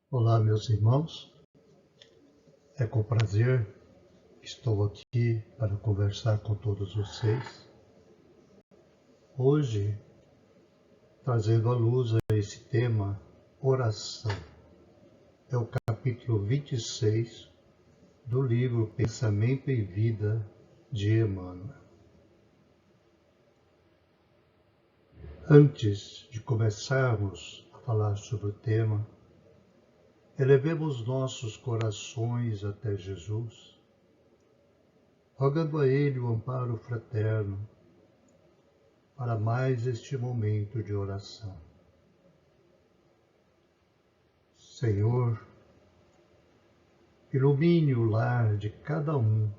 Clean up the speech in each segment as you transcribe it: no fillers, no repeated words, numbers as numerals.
Olá, meus irmãos. É com prazer que estou aqui para conversar com todos vocês. Hoje, trazendo à luz a esse tema, oração. É o capítulo 26 do livro Pensamento e Vida de Emmanuel. Antes de começarmos a falar sobre o tema, elevemos nossos corações até Jesus, rogando a Ele o amparo fraterno para mais este momento de oração. Senhor, ilumine o lar de cada um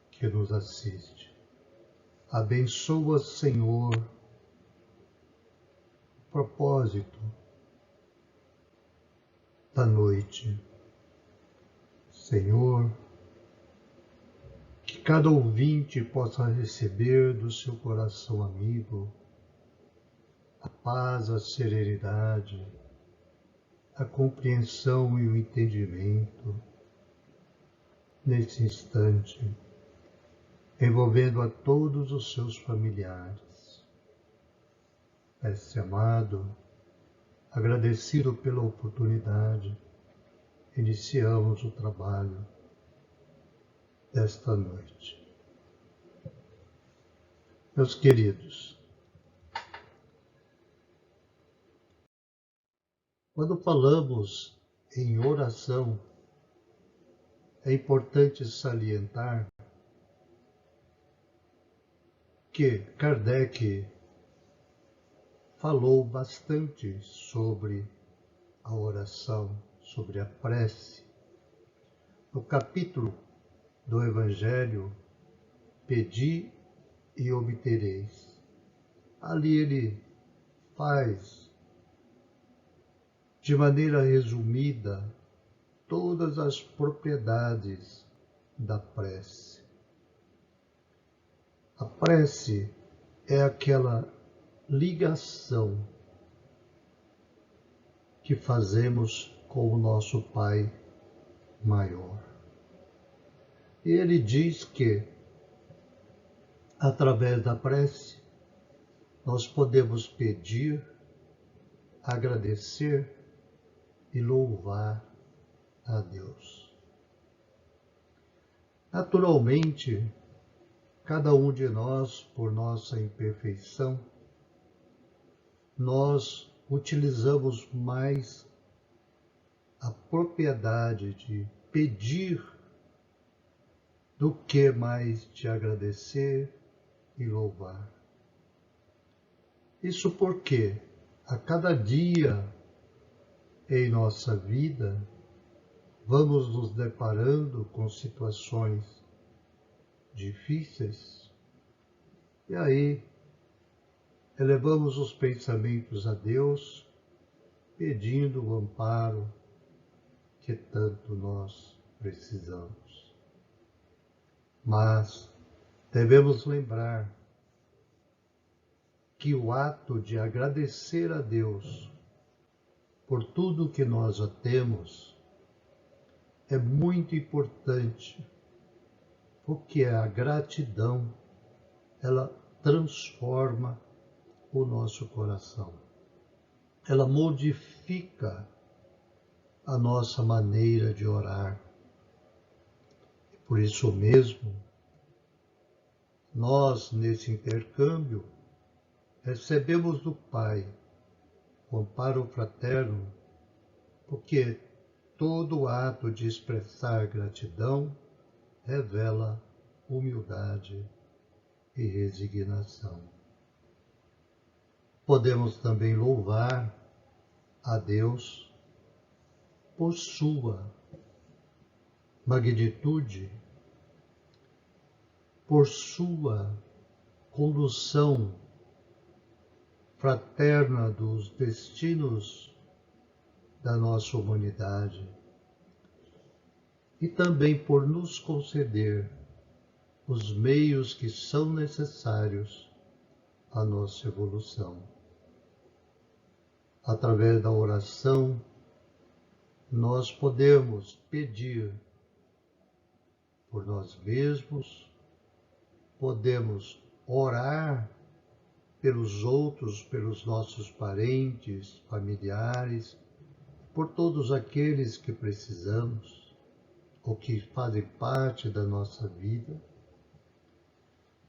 que nos assiste. Abençoa, Senhor, o propósito da noite. Senhor, que cada ouvinte possa receber do seu coração amigo a paz, a serenidade, a compreensão e o entendimento nesse instante, envolvendo a todos os seus familiares. Mestre amado, agradecido pela oportunidade, iniciamos o trabalho desta noite. Meus queridos, quando falamos em oração, é importante salientar que Kardec falou bastante sobre a oração, sobre a prece. No capítulo do Evangelho, Pedi e obtereis. Ali ele faz, de maneira resumida, todas as propriedades da prece. A prece é aquela ligação que fazemos com o nosso Pai maior. E ele diz que, através da prece, nós podemos pedir, agradecer e louvar a Deus. Naturalmente, cada um de nós, por nossa imperfeição, nós utilizamos mais a propriedade de pedir do que mais de agradecer e louvar. Isso porque a cada dia em nossa vida vamos nos deparando com situações difíceis e aí elevamos os pensamentos a Deus pedindo o amparo que tanto nós precisamos. Mas devemos lembrar que o ato de agradecer a Deus por tudo que nós já temos é muito importante, porque a gratidão, ela transforma o nosso coração. Ela modifica a nossa maneira de orar. Por isso mesmo, nós, nesse intercâmbio, recebemos do Pai o amparo fraterno, porque todo ato de expressar gratidão revela humildade e resignação. Podemos também louvar a Deus por sua magnitude, por sua condução fraterna dos destinos da nossa humanidade e também por nos conceder os meios que são necessários à nossa evolução. Através da oração, nós podemos pedir por nós mesmos, podemos orar pelos outros, pelos nossos parentes, familiares, por todos aqueles que precisamos ou que fazem parte da nossa vida.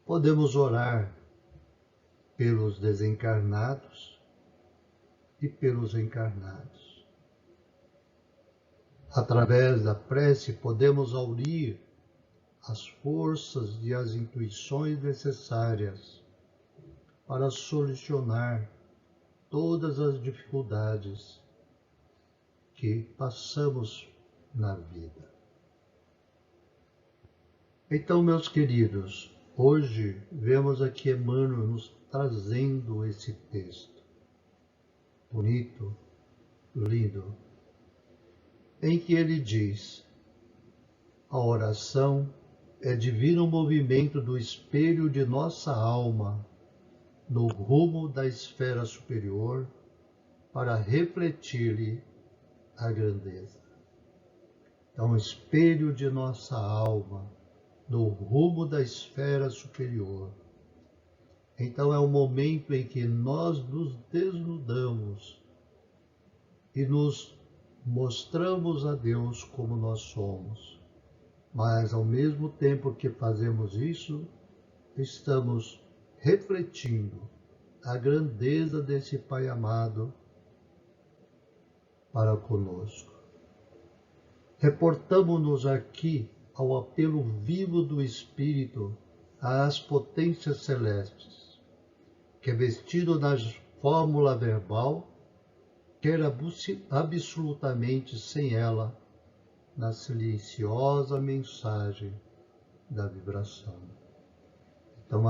Podemos orar pelos desencarnados e pelos encarnados. Através da prece, podemos unir as forças e as intuições necessárias para solucionar todas as dificuldades que passamos na vida. Então, meus queridos, hoje vemos aqui Emmanuel nos trazendo esse texto bonito, lindo, em que ele diz: a oração é divino movimento do espelho de nossa alma no rumo da esfera superior para refletir-lhe a grandeza. Então, o espelho de nossa alma no rumo da esfera superior. Então, é o momento em que nós nos desnudamos e nos mostramos a Deus como nós somos. Mas, ao mesmo tempo que fazemos isso, estamos refletindo a grandeza desse Pai amado para conosco. Reportamo-nos aqui ao apelo vivo do Espírito às potências celestes, que, vestido na fórmula verbal, quer absolutamente sem ela, na silenciosa mensagem da vibração. Então,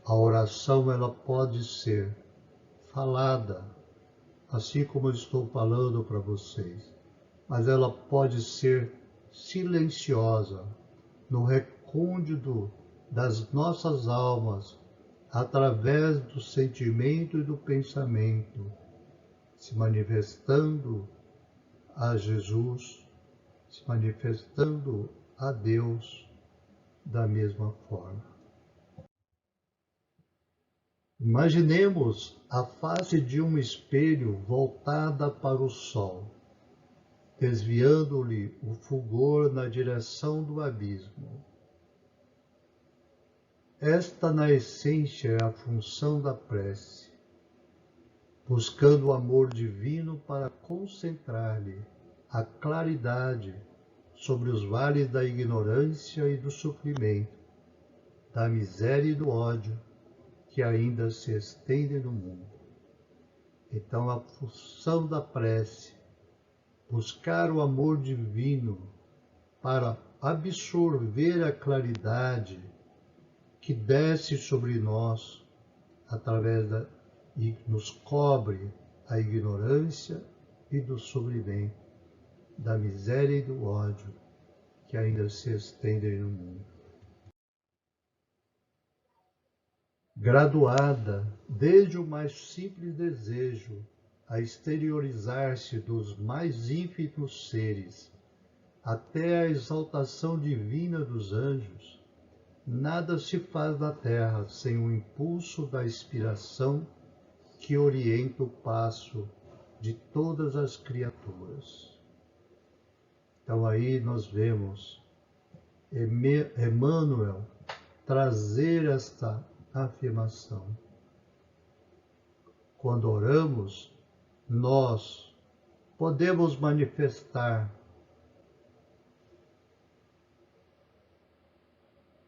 a oração ela pode ser falada, assim como eu estou falando para vocês, mas ela pode ser silenciosa, no recôndito das nossas almas, através do sentimento e do pensamento, se manifestando a Jesus, se manifestando a Deus da mesma forma. Imaginemos a face de um espelho voltada para o sol, desviando-lhe o fulgor na direção do abismo. Esta, na essência, é a função da prece, buscando o amor divino para concentrar-lhe a claridade sobre os vales da ignorância e do sofrimento, da miséria e do ódio que ainda se estendem no mundo. Então, a função da prece, buscar o amor divino para absorver a claridade que desce sobre nós através e nos cobre a ignorância e do sofrimento, da miséria e do ódio que ainda se estendem no mundo. Graduada desde o mais simples desejo a exteriorizar-se dos mais ínfimos seres até a exaltação divina dos anjos, nada se faz na terra sem o impulso da inspiração que orienta o passo de todas as criaturas. Então aí nós vemos Emmanuel trazer esta afirmação. Quando oramos, nós podemos manifestar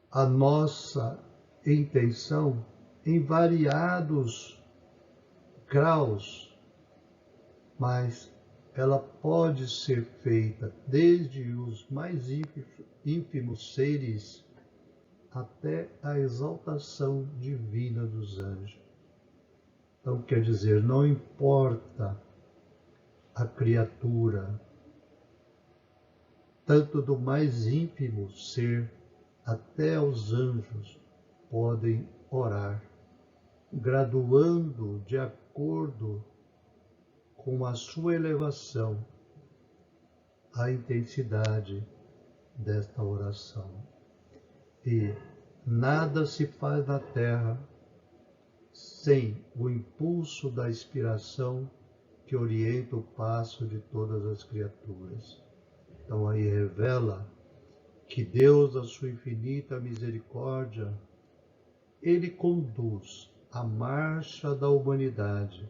a nossa intenção em variados graus, mas ela pode ser feita desde os mais ínfimos seres até a exaltação divina dos anjos. Então, quer dizer, não importa a criatura, tanto do mais ínfimo ser até os anjos podem orar, graduando de acordo com a sua elevação a intensidade desta oração. E nada se faz na terra sem o impulso da inspiração que orienta o passo de todas as criaturas. Então aí revela que Deus, a sua infinita misericórdia, Ele conduz a marcha da humanidade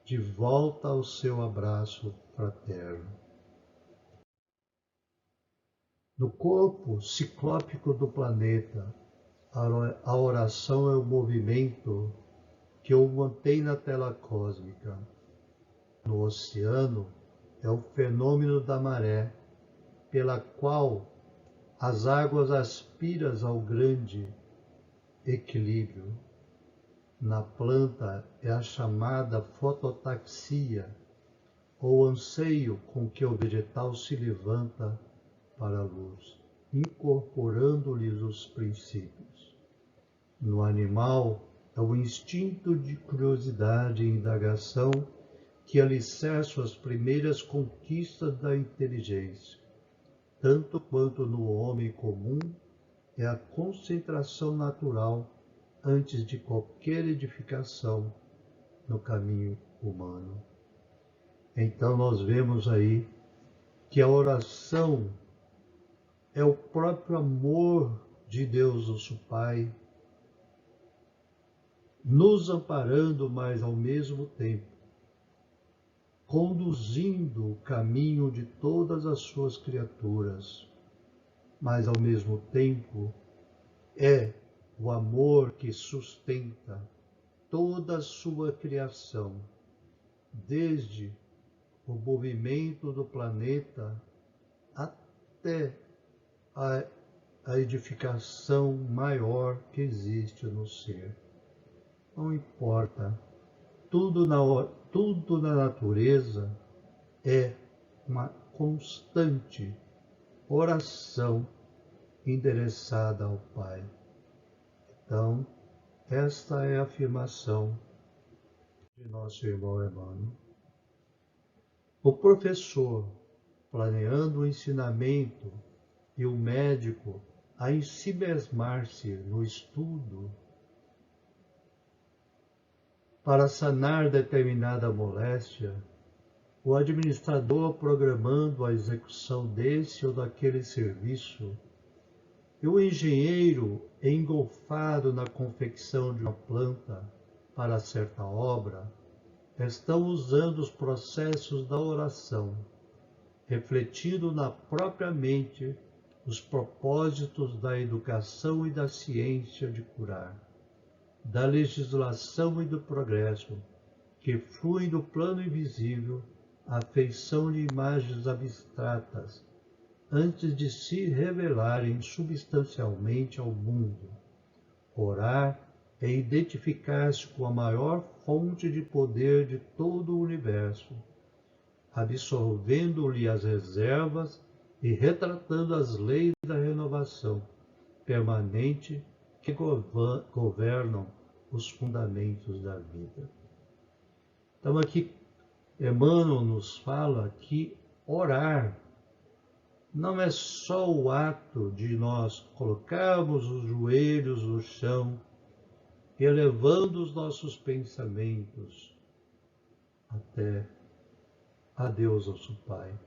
de volta ao seu abraço fraterno. No corpo ciclópico do planeta, a oração é o movimento que o mantém na tela cósmica. No oceano, é o fenômeno da maré, pela qual as águas aspiram ao grande equilíbrio. Na planta é a chamada fototaxia, ou anseio com que o vegetal se levanta para a luz, incorporando-lhes os princípios. No animal, é o instinto de curiosidade e indagação que alicerça as primeiras conquistas da inteligência. Tanto quanto no homem comum, é a concentração natural antes de qualquer edificação no caminho humano. Então nós vemos aí que a oração é o próprio amor de Deus, nosso Pai, nos amparando, mas ao mesmo tempo conduzindo o caminho de todas as suas criaturas, mas ao mesmo tempo é o amor que sustenta toda a sua criação, desde o movimento do planeta até a edificação maior que existe no ser. Não importa, tudo na natureza é uma constante oração endereçada ao Pai. Então, esta é a afirmação de nosso irmão Emmanuel. O professor, planeando o ensinamento, e o médico a ensimesmar-se no estudo para sanar determinada moléstia, o administrador programando a execução desse ou daquele serviço, e o engenheiro engolfado na confecção de uma planta para certa obra, estão usando os processos da oração, refletindo na própria mente os propósitos da educação e da ciência de curar, da legislação e do progresso, que fluem do plano invisível à feição de imagens abstratas, antes de se revelarem substancialmente ao mundo. Orar é identificar-se com a maior fonte de poder de todo o universo, absorvendo-lhe as reservas e retratando as leis da renovação permanente que governam os fundamentos da vida. Então aqui Emmanuel nos fala que orar não é só o ato de nós colocarmos os joelhos no chão, elevando os nossos pensamentos até a Deus, nosso Pai,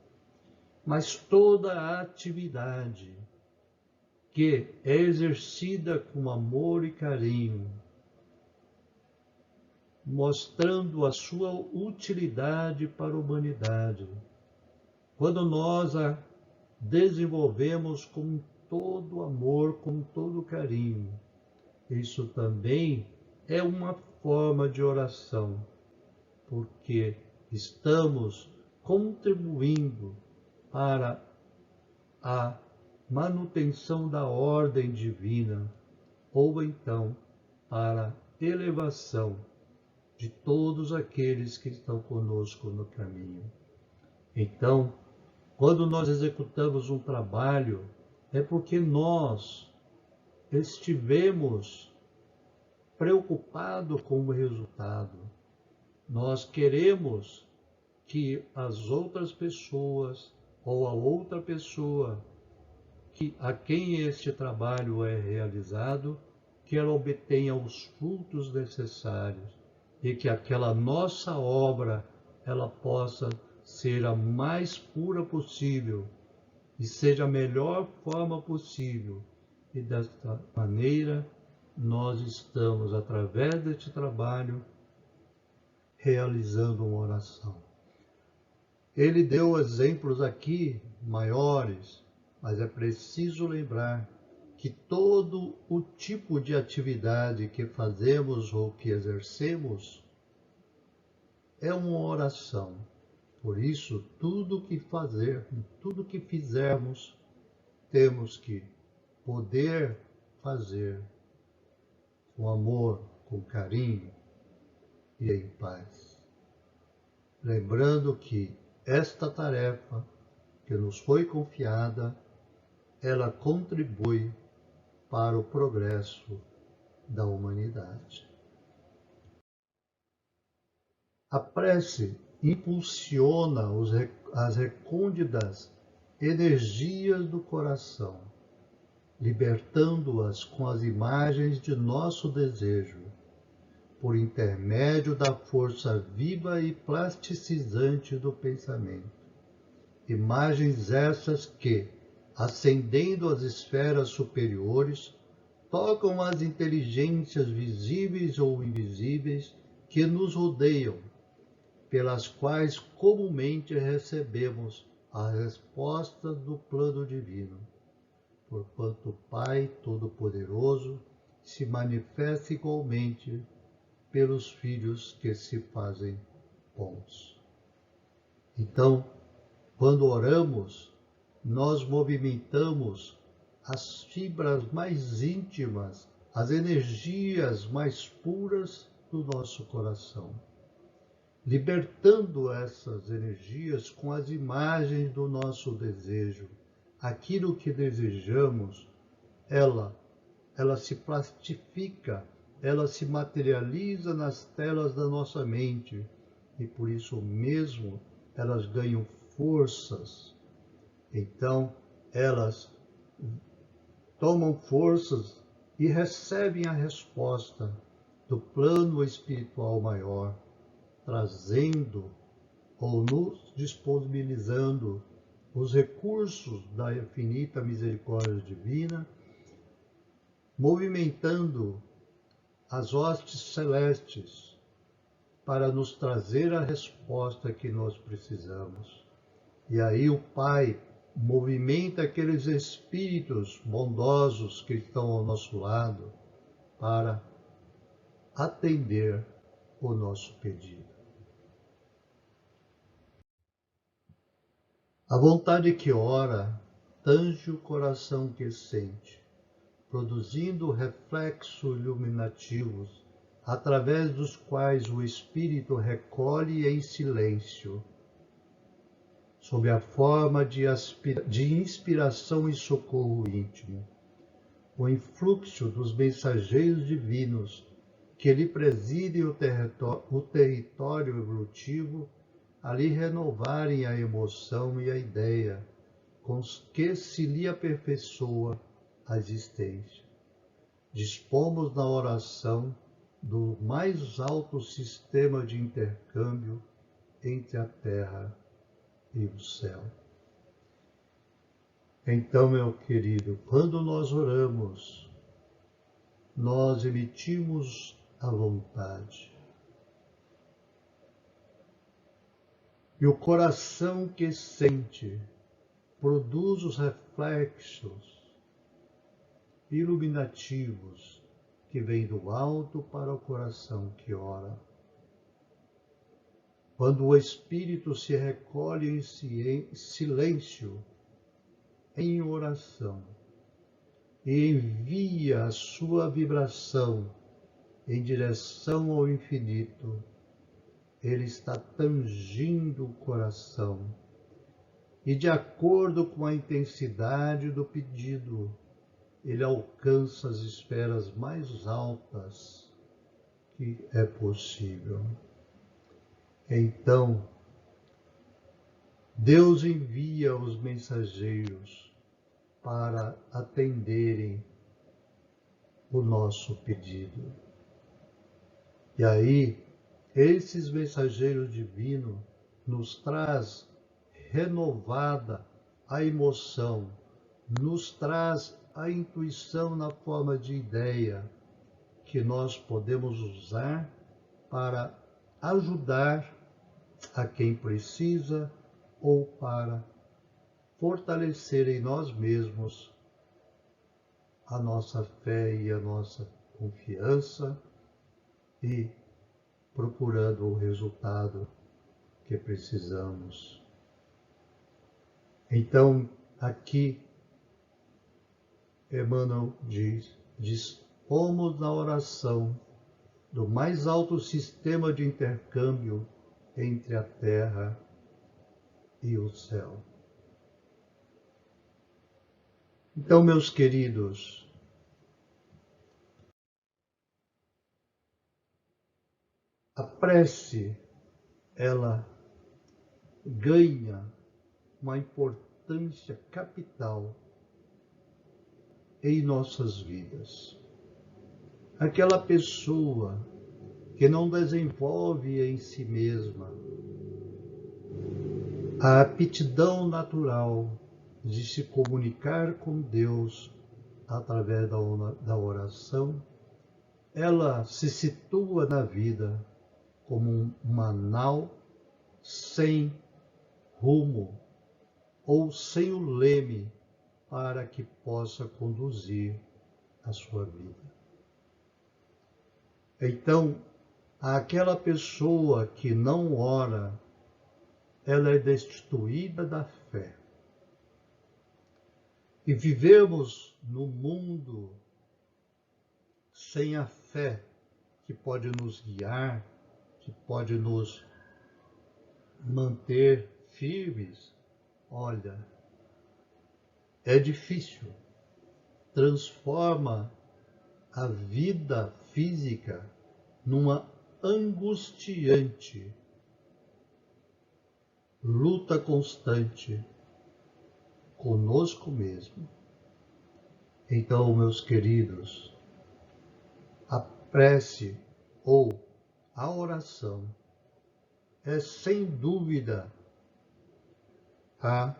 mas toda a atividade que é exercida com amor e carinho, mostrando a sua utilidade para a humanidade. Quando nós a desenvolvemos com todo amor, com todo carinho, isso também é uma forma de oração, porque estamos contribuindo para a manutenção da ordem divina, ou então para a elevação de todos aqueles que estão conosco no caminho. Então, quando nós executamos um trabalho, é porque nós estivemos preocupados com o resultado. Nós queremos que as outras pessoas ou a outra pessoa a quem este trabalho é realizado, que ela obtenha os frutos necessários e que aquela nossa obra ela possa ser a mais pura possível e seja a melhor forma possível. E desta maneira nós estamos, através deste trabalho, realizando uma oração. Ele deu exemplos aqui maiores, mas é preciso lembrar que todo o tipo de atividade que fazemos ou que exercemos é uma oração. Por isso, tudo que fizermos, temos que poder fazer com amor, com carinho e em paz. Lembrando que esta tarefa que nos foi confiada, ela contribui para o progresso da humanidade. A prece impulsiona as recônditas energias do coração, libertando-as com as imagens de nosso desejo, por intermédio da força viva e plasticizante do pensamento. Imagens essas que, ascendendo às esferas superiores, tocam as inteligências visíveis ou invisíveis que nos rodeiam, pelas quais comumente recebemos a resposta do plano divino, porquanto o Pai Todo-Poderoso se manifesta igualmente pelos filhos que se fazem bons. Então, quando oramos, nós movimentamos as fibras mais íntimas, as energias mais puras do nosso coração, libertando essas energias com as imagens do nosso desejo. Aquilo que desejamos, ela se plastifica, ela se materializa nas telas da nossa mente e por isso mesmo elas ganham forças. Então, elas tomam forças e recebem a resposta do plano espiritual maior, trazendo ou nos disponibilizando os recursos da infinita misericórdia divina, movimentando as hostes celestes para nos trazer a resposta que nós precisamos. E aí o Pai movimenta aqueles espíritos bondosos que estão ao nosso lado para atender o nosso pedido. A vontade que ora tange o coração que sente, produzindo reflexos iluminativos, através dos quais o espírito recolhe em silêncio, sob a forma de inspiração e socorro íntimo, o influxo dos mensageiros divinos que lhe presidem o território evolutivo, a lhe renovarem a emoção e a ideia com que se lhe aperfeiçoa a existência. Dispomos na oração do mais alto sistema de intercâmbio entre a Terra e o céu. Então, meu querido, quando nós oramos, nós emitimos a vontade. E o coração que sente produz os reflexos iluminativos que vêm do alto para o coração que ora. Quando o espírito se recolhe em silêncio, em oração, e envia a sua vibração em direção ao infinito, ele está tangindo o coração, e de acordo com a intensidade do pedido, ele alcança as esferas mais altas que é possível. Então, Deus envia os mensageiros para atenderem o nosso pedido. E aí, esses mensageiros divinos nos traz renovada a emoção, nos traz a intuição na forma de ideia que nós podemos usar para ajudar a quem precisa ou para fortalecer em nós mesmos a nossa fé e a nossa confiança e procurando o resultado que precisamos. Então, aqui, Emmanuel dispomos na oração do mais alto sistema de intercâmbio entre a terra e o céu. Então, meus queridos, a prece, ela ganha uma importância capital em nossas vidas. Aquela pessoa que não desenvolve em si mesma a aptidão natural de se comunicar com Deus através da oração, ela se situa na vida como uma nau sem rumo ou sem o leme para que possa conduzir a sua vida. Então, aquela pessoa que não ora, ela é destituída da fé. E vivemos no mundo sem a fé que pode nos guiar, que pode nos manter firmes. Olha, é difícil. Transforma a vida física numa angustiante luta constante conosco mesmo. Então, meus queridos, a prece ou a oração é sem dúvida a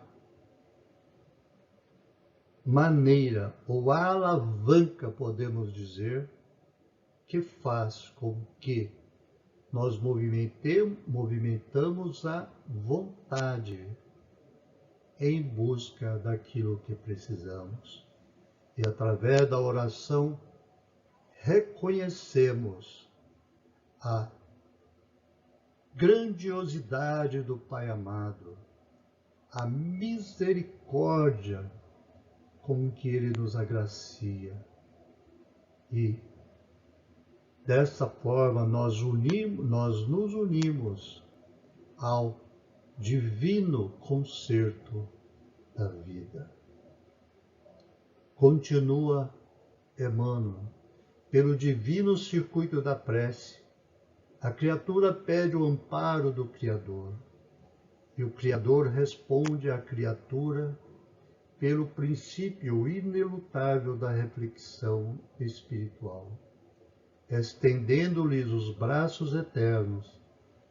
maneira ou a alavanca, podemos dizer, que faz com que nós movimentamos a vontade em busca daquilo que precisamos. E através da oração reconhecemos a grandiosidade do Pai amado, a misericórdia com que Ele nos agracia. E dessa forma nós nos unimos ao divino concerto da vida. Continua Emmanuel, pelo divino circuito da prece, a criatura pede o amparo do Criador, e o Criador responde à criatura pelo princípio inelutável da reflexão espiritual, estendendo-lhes os braços eternos,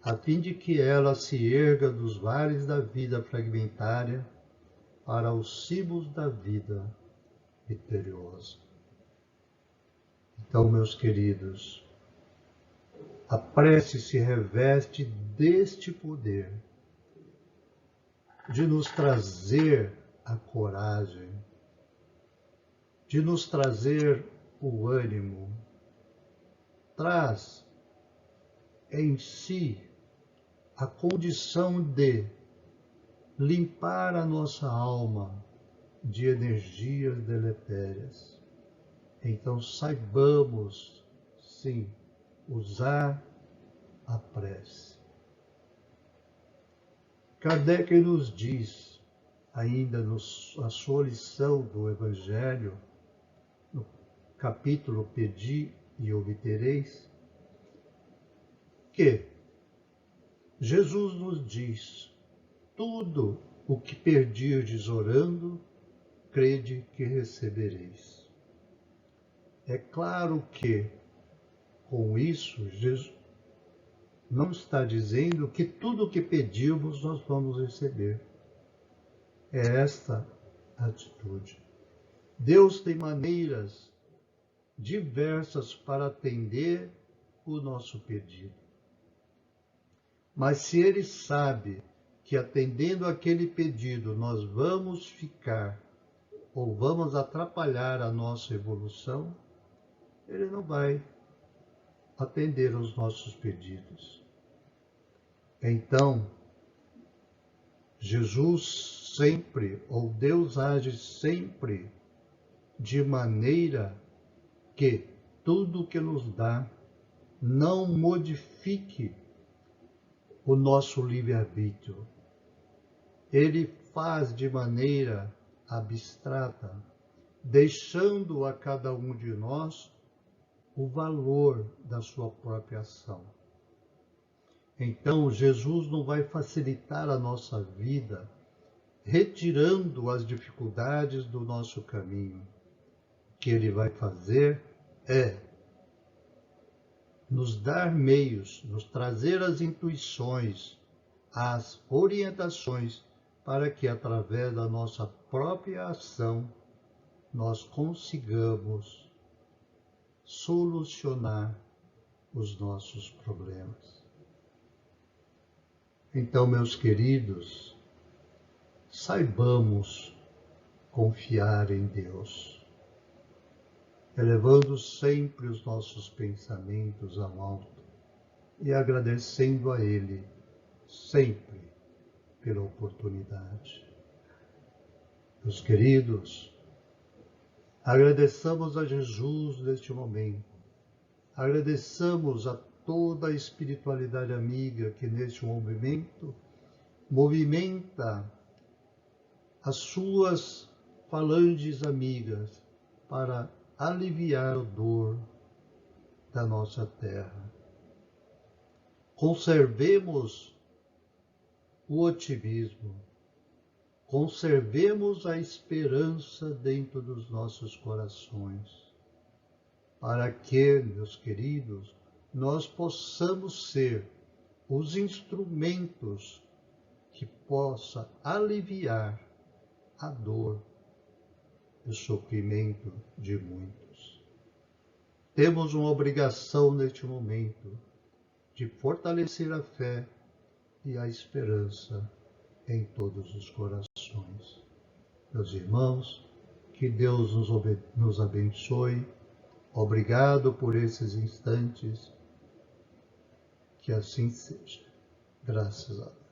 a fim de que ela se erga dos vales da vida fragmentária para os cimos da vida vitoriosa. Então, meus queridos, a prece se reveste deste poder de nos trazer a coragem, de nos trazer o ânimo, traz em si a condição de limpar a nossa alma de energias deletérias. Então saibamos, sim, usar a prece. Kardec nos diz, ainda na sua lição do Evangelho, no capítulo Pedi e Obtereis, que Jesus nos diz tudo o que perdirdes orando, crede que recebereis. É claro que, com isso, Jesus não está dizendo que tudo o que pedirmos nós vamos receber. É esta a atitude. Deus tem maneiras diversas para atender o nosso pedido. Mas se Ele sabe que atendendo aquele pedido nós vamos ficar ou vamos atrapalhar a nossa evolução, Ele não vai atender aos nossos pedidos. Então, Jesus sempre, ou Deus age sempre de maneira que tudo que nos dá não modifique o nosso livre-arbítrio. Ele faz de maneira abstrata, deixando a cada um de nós o valor da sua própria ação. Então, Jesus não vai facilitar a nossa vida, retirando as dificuldades do nosso caminho. O que Ele vai fazer é nos dar meios, nos trazer as intuições, as orientações, para que, através da nossa própria ação, nós consigamos solucionar os nossos problemas. Então, meus queridos, saibamos confiar em Deus, elevando sempre os nossos pensamentos ao alto e agradecendo a Ele sempre pela oportunidade. Meus queridos, agradeçamos a Jesus neste momento, agradeçamos a toda a espiritualidade amiga que neste momento movimenta as suas falanges amigas para aliviar a dor da nossa terra. Conservemos o otimismo, conservemos a esperança dentro dos nossos corações, para que, meus queridos, nós possamos ser os instrumentos que possa aliviar a dor e o sofrimento de muitos. Temos uma obrigação neste momento de fortalecer a fé e a esperança em todos os corações. Meus irmãos, que Deus nos abençoe. Obrigado por esses instantes. Que assim seja. Graças a Deus.